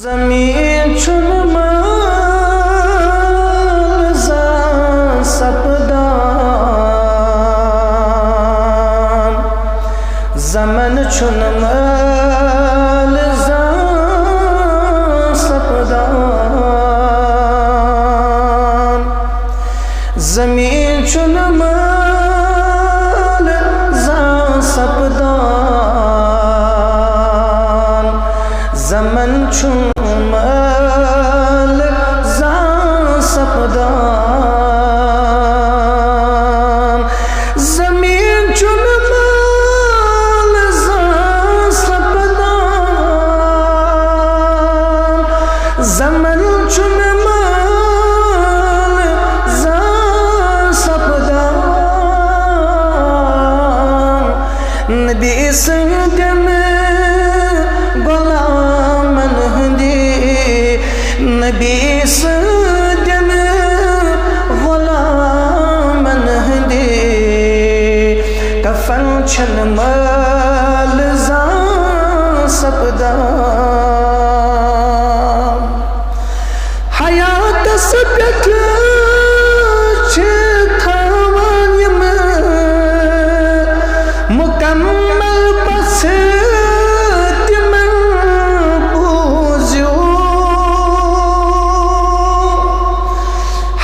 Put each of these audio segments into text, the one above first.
ज़मीन चुनमाल सपदान ज़मन चुनमाल सपदान ज़मीन चुनमाल सपदान ज़मन चुनमाल सपदान ज़मीन चुनमाल सपदान ज़मन चुनमाल सपदान नबी संगम गुलामन हंदी नबी संगम गुलामन हंदी कफन छन माल सपदान हयात सपत मुकम्मल पस तिमन पूज्यो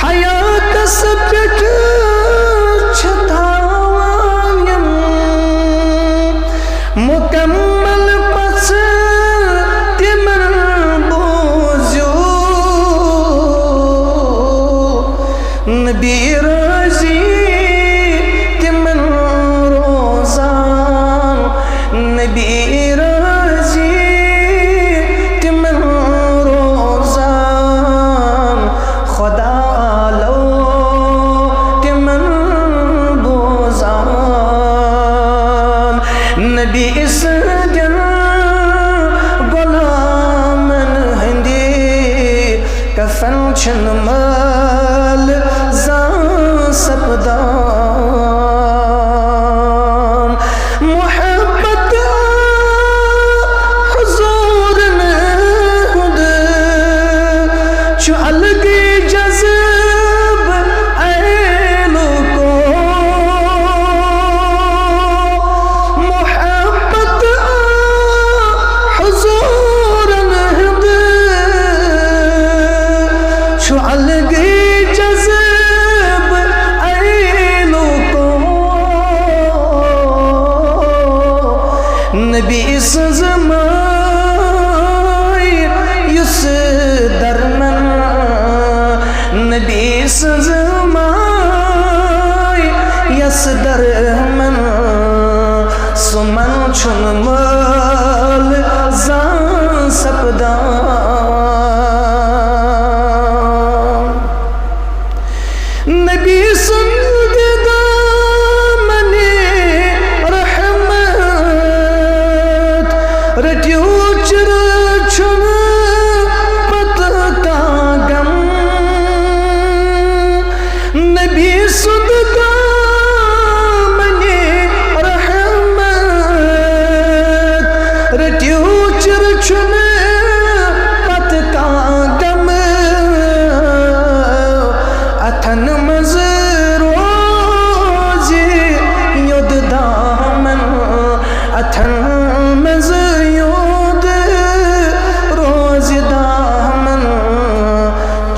हयात सपत छथावायम मुकम्मल पस तिमन पूज्यो नबी राजी तिमन नबी राजी तिमन रोज़ान खुदा लो तिमन बोज़ान नबी इस जन गुलामन हंदी कफन छन माल सपदान अलगी जज़ब ऐलो को मोहब्बत हुज़ूर हिंद छो अलगी जज़ब ऐलो को नबी इस ज़माए युस दरमन नबी ज़माए यस दरमन सुमन छुन माल सपदान नबी संगदा मने रहमत रट्यो चर छुन नबी सुदका मने रहमत रट्यो चर छुन पत का गम अथन मज रोज़े युद दामन अथन मज युद रोज़ दामन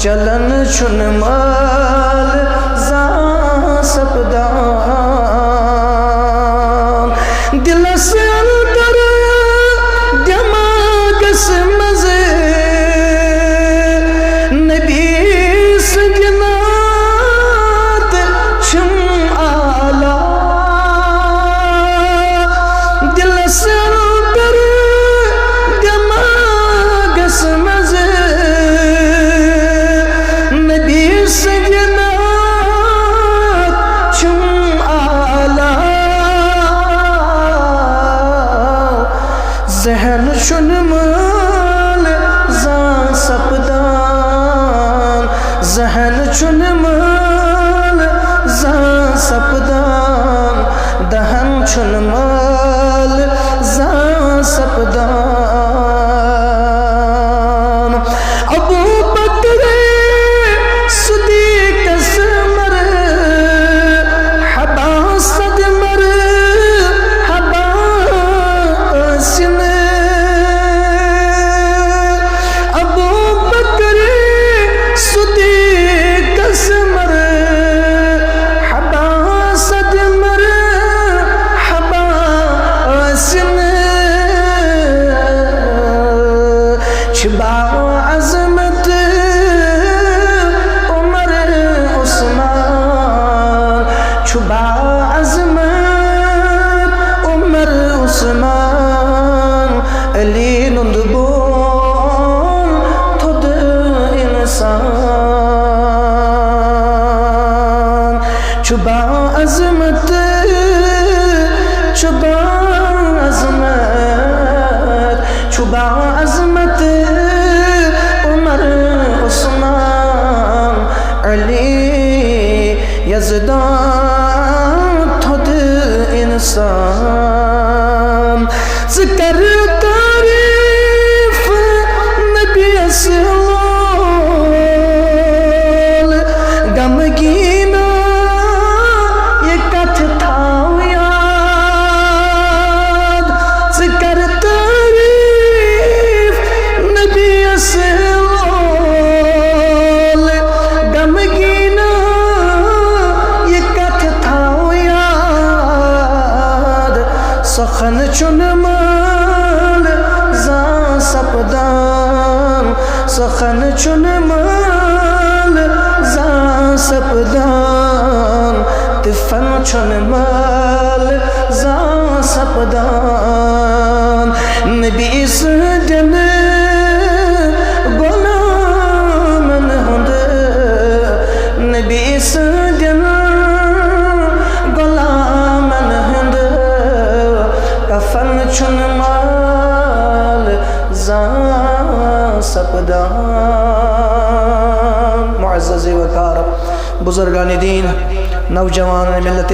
चलन छुन माल सपदान दिल से अंदर दिमाग से मजे नबी सजनात छुम आला दिल से अंदर दिमाग से मजे नबी से छुबा अजमत उमर उस्मान, छुबा अजमत उमर उस्मान, अली नुंदबोन थोद इंसान, छुबा अजमत, छुबा अजमत, छुबा अजमत उमर उस्मान, अली यज़दान थोद इंसान। ज़िक्र तारीफ नबी असलाल, गमगीना ये कथ थाओ याद। ज़िक्र तारीफ नबी असलाल, गमगीना ये कथ थाओ याद। सखन चुन माल जा सपदान, सखन चुन माल जा सपदान, तिफन चुन माल जा सपदान। नबी इस दिन गुलामन हुंद, नबी इस दिन गुलामन हुंद, कफन चुन माल जा सपदान। मुअज़्ज़ज़ वकार बुजुर्गान दीन, नौजवान मिल्लत